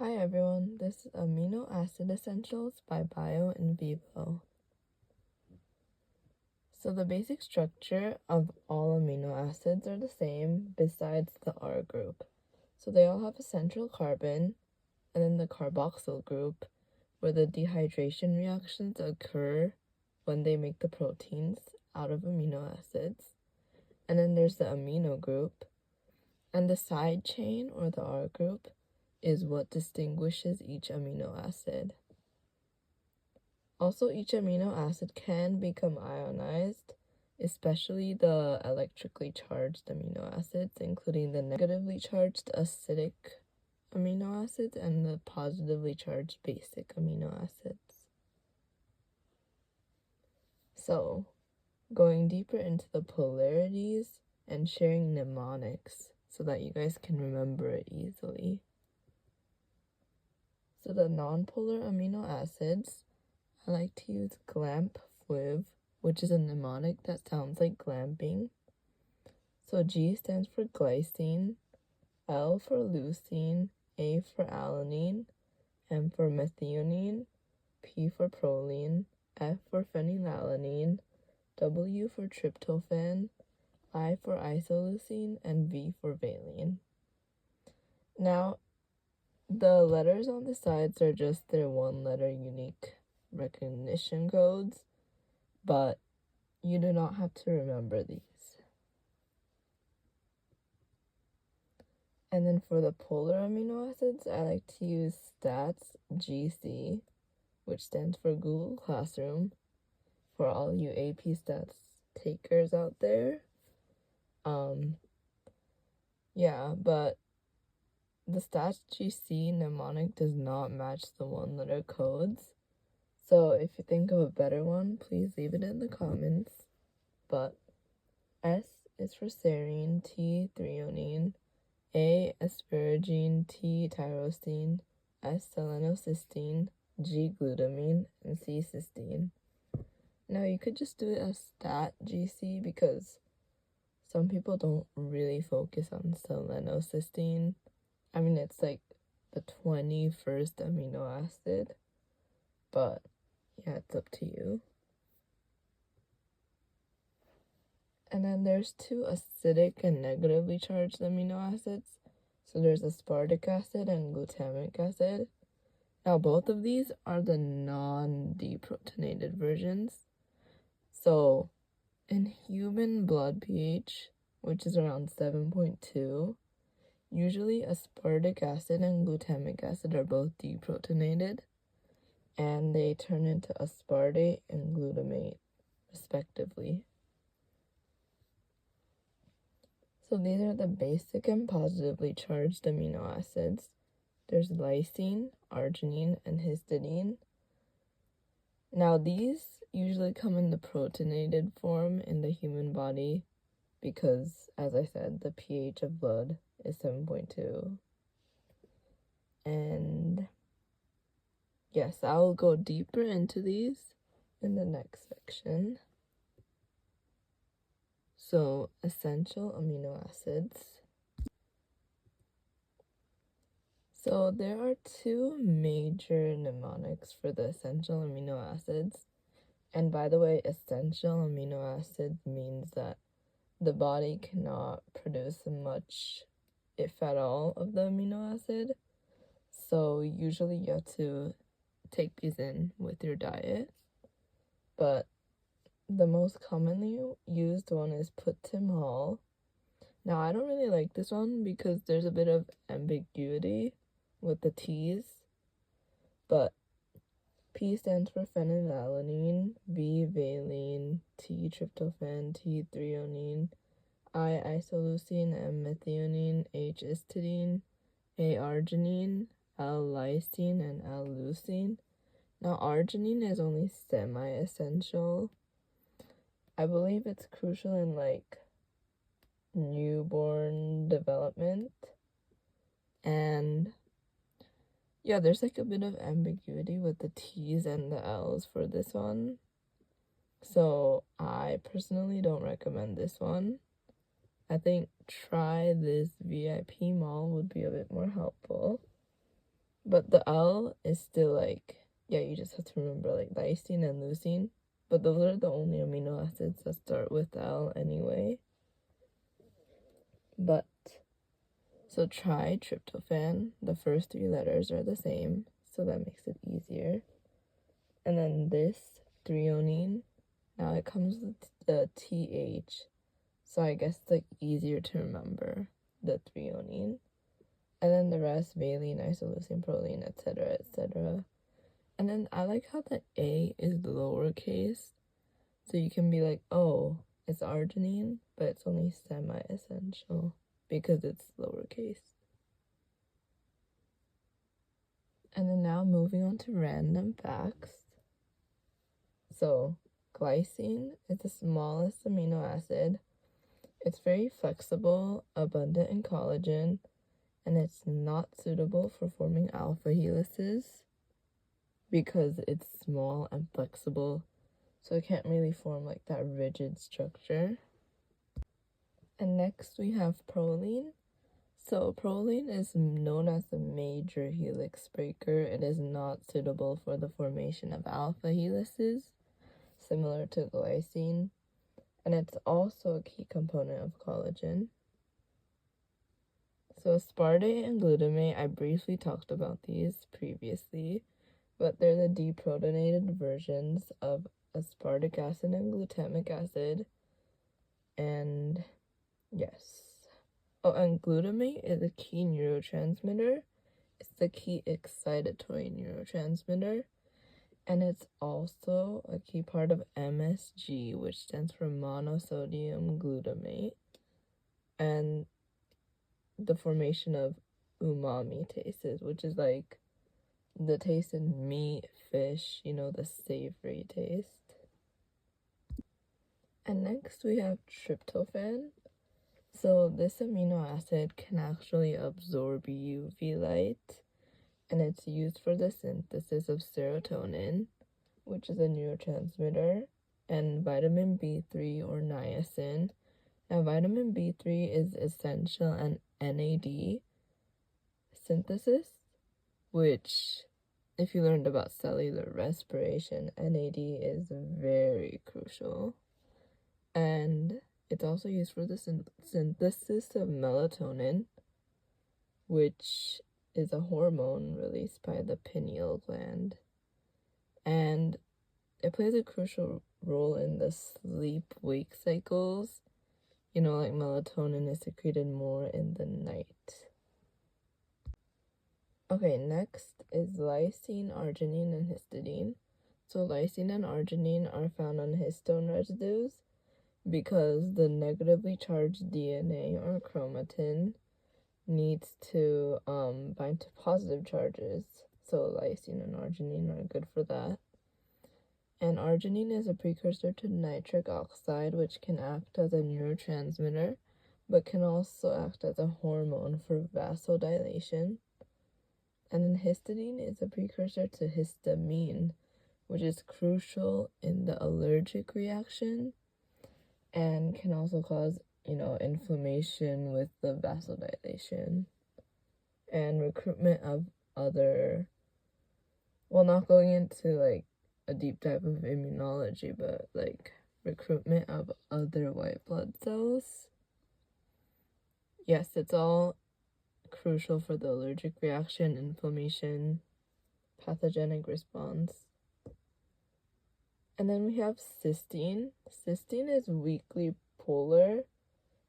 Hi everyone, this is Amino Acid Essentials by Bio and Vivo. So the basic structure of all amino acids are the same besides the R group. So they all have a central carbon and then the carboxyl group where the dehydration reactions occur when they make the proteins out of amino acids. And then there's the amino group, and the side chain or the R group is what distinguishes each amino acid. Also, each amino acid can become ionized, especially the electrically charged amino acids, including the negatively charged acidic amino acids and the positively charged basic amino acids. So, going deeper into the polarities and sharing mnemonics so that you guys can remember it easily. So the nonpolar amino acids, I like to use GLAMP-FLIV, which is a mnemonic that sounds like glamping. So G stands for glycine, L for leucine, A for alanine, M for methionine, P for proline, F for phenylalanine, W for tryptophan, I for isoleucine, and V for valine. Now, the letters on the sides are just their one-letter unique recognition codes, but you do not have to remember these. And then for the polar amino acids, I like to use STATS GC, which stands for Google Classroom, for all you AP Stats takers out there. But the STATS GC mnemonic does not match the one-letter codes. So if you think of a better one, please leave it in the comments. But S is for serine, T threonine, A asparagine, T tyrosine, S selenocysteine, G glutamine, and C cysteine. Now you could just do it as STAT GC because some people don't really focus on selenocysteine. I mean, it's like the 21st amino acid, but yeah, it's up to you. And then there's two acidic and negatively charged amino acids. So there's aspartic acid and glutamic acid. Now both of these are the non-deprotonated versions. So in human blood pH, which is around 7.2, usually aspartic acid and glutamic acid are both deprotonated, and they turn into aspartate and glutamate, respectively. So these are the basic and positively charged amino acids. There's lysine, arginine, and histidine. Now these usually come in the protonated form in the human body because, as I said, the pH of blood is 7.2. And yes, I'll go deeper into these in the next section. So, essential amino acids. So there are two major mnemonics for the essential amino acids. And by the way, essential amino acids means that the body cannot produce much, if at all, of the amino acid. So usually you have to take these in with your diet. But the most commonly used one is Put-Tim-Hol. Now, I don't really like this one because there's a bit of ambiguity with the T's, but P stands for phenylalanine, V valine, T tryptophan, T threonine, I isoleucine, M methionine, H histidine, A arginine, L lysine, and L leucine. Now, arginine is only semi-essential. I believe it's crucial in like newborn development, and yeah, there's like a bit of ambiguity with the T's and the L's for this one, so I personally don't recommend this one. I think try this VIP mall would be a bit more helpful. But the L is still like, yeah, you just have to remember like lysine and leucine. But those are the only amino acids that start with L anyway. But, so tryptophan, the first three letters are the same, so that makes it easier. And then this threonine, now it comes with the TH, so I guess it's like easier to remember, the threonine. And then the rest, valine, isoleucine, proline, etc., etc. And then I like how the A is lowercase, so you can be like, oh, it's arginine, but it's only semi-essential because it's lowercase. And then now moving on to random facts. So glycine is the smallest amino acid. It's very flexible, abundant in collagen, and it's not suitable for forming alpha helices because it's small and flexible, so it can't really form like that rigid structure. And next we have proline. So proline is known as the major helix breaker. It is not suitable for the formation of alpha helices, similar to glycine, and it's also a key component of collagen. So aspartate and glutamate, I briefly talked about these previously, but they're the deprotonated versions of aspartic acid and glutamic acid. And yes. Oh, and glutamate is a key neurotransmitter. It's the key excitatory neurotransmitter. And it's also a key part of MSG, which stands for monosodium glutamate. And the formation of umami tastes, which is like the taste in meat, fish, you know, the savory taste. And next we have tryptophan. So this amino acid can actually absorb UV light, and it's used for the synthesis of serotonin, which is a neurotransmitter, and vitamin B3 or niacin. Now vitamin B3 is essential in NAD synthesis, which, if you learned about cellular respiration, NAD is very crucial. And it's also used for the synthesis of melatonin, which is a hormone released by the pineal gland. And it plays a crucial role in the sleep-wake cycles. You know, like melatonin is secreted more in the night. Okay, next is lysine, arginine, and histidine. So lysine and arginine are found on histone residues because the negatively charged DNA or chromatin needs to bind to positive charges. So lysine and arginine are good for that. And arginine is a precursor to nitric oxide, which can act as a neurotransmitter, but can also act as a hormone for vasodilation. And then histidine is a precursor to histamine, which is crucial in the allergic reaction and can also cause, you know, inflammation with the vasodilation and recruitment of other, well, not going into like a deep dive of immunology, but like recruitment of other white blood cells. Yes, it's all crucial for the allergic reaction, inflammation, pathogenic response. And then we have cysteine. Cysteine is weakly polar,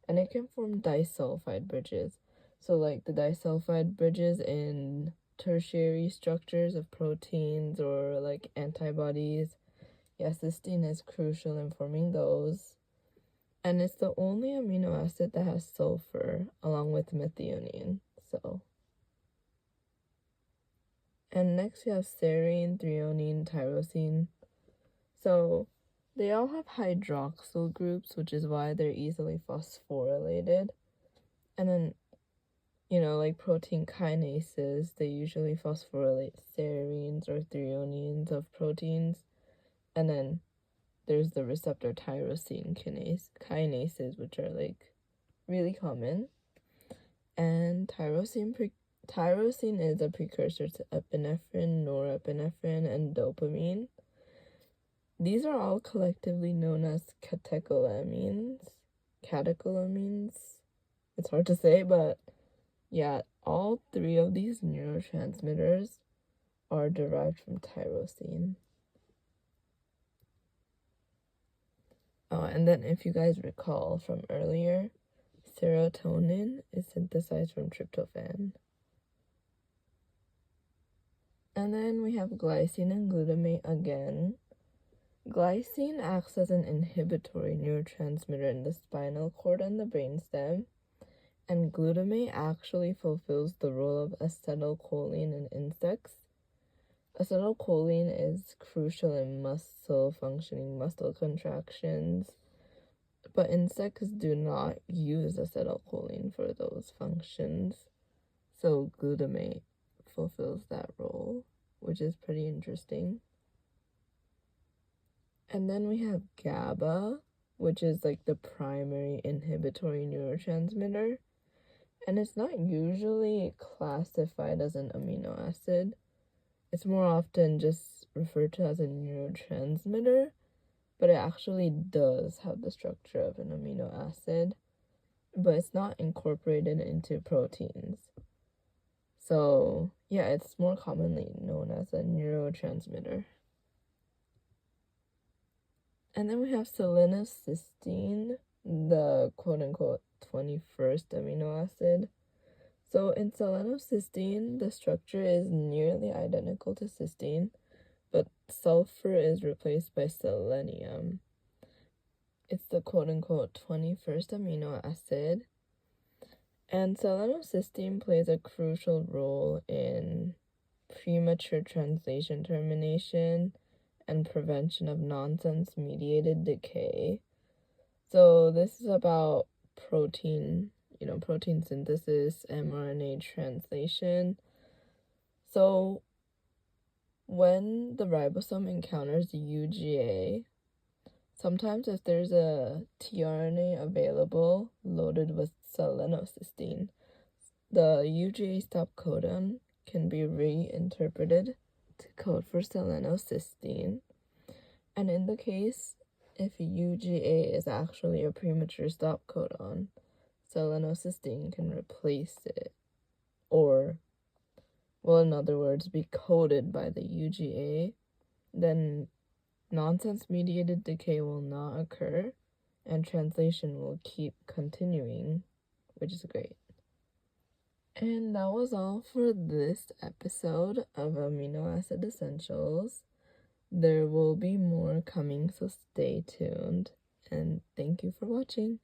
and it can form disulfide bridges. So like the disulfide bridges in tertiary structures of proteins or like antibodies. Yeah, cysteine is crucial in forming those. And it's the only amino acid that has sulfur along with methionine. And next we have serine, threonine, tyrosine. So they all have hydroxyl groups, which is why they're easily phosphorylated. And then, you know, like protein kinases, they usually phosphorylate serines or threonines of proteins. And then there's the receptor tyrosine kinases, which are like really common. And tyrosine tyrosine is a precursor to epinephrine, norepinephrine, and dopamine. These are all collectively known as catecholamines. Catecholamines. It's hard to say, but yeah, all three of these neurotransmitters are derived from tyrosine. Oh, and then if you guys recall from earlier, serotonin is synthesized from tryptophan. And then we have glycine and glutamate again. Glycine acts as an inhibitory neurotransmitter in the spinal cord and the brainstem, and glutamate actually fulfills the role of acetylcholine in insects. Acetylcholine is crucial in muscle functioning, muscle contractions, but insects do not use acetylcholine for those functions, so glutamate fulfills that role, which is pretty interesting. And then we have GABA, which is like the primary inhibitory neurotransmitter, and it's not usually classified as an amino acid. It's more often just referred to as a neurotransmitter, but it actually does have the structure of an amino acid, but it's not incorporated into proteins. So yeah, it's more commonly known as a neurotransmitter. And then we have selenocysteine, the quote-unquote 21st amino acid. So in selenocysteine, the structure is nearly identical to cysteine, but sulfur is replaced by selenium. It's the quote-unquote 21st amino acid. And selenocysteine plays a crucial role in premature translation termination and prevention of nonsense-mediated decay. So this is about protein synthesis, mRNA translation. So when the ribosome encounters UGA, sometimes if there's a tRNA available loaded with selenocysteine, the UGA stop codon can be reinterpreted to code for selenocysteine. And in the case if UGA is actually a premature stop codon, selenocysteine can replace it, or, well, in other words, be coded by the UGA. Then nonsense-mediated decay will not occur, and translation will keep continuing, which is great. And that was all for this episode of Amino Acid Essentials. There will be more coming, so stay tuned, and thank you for watching.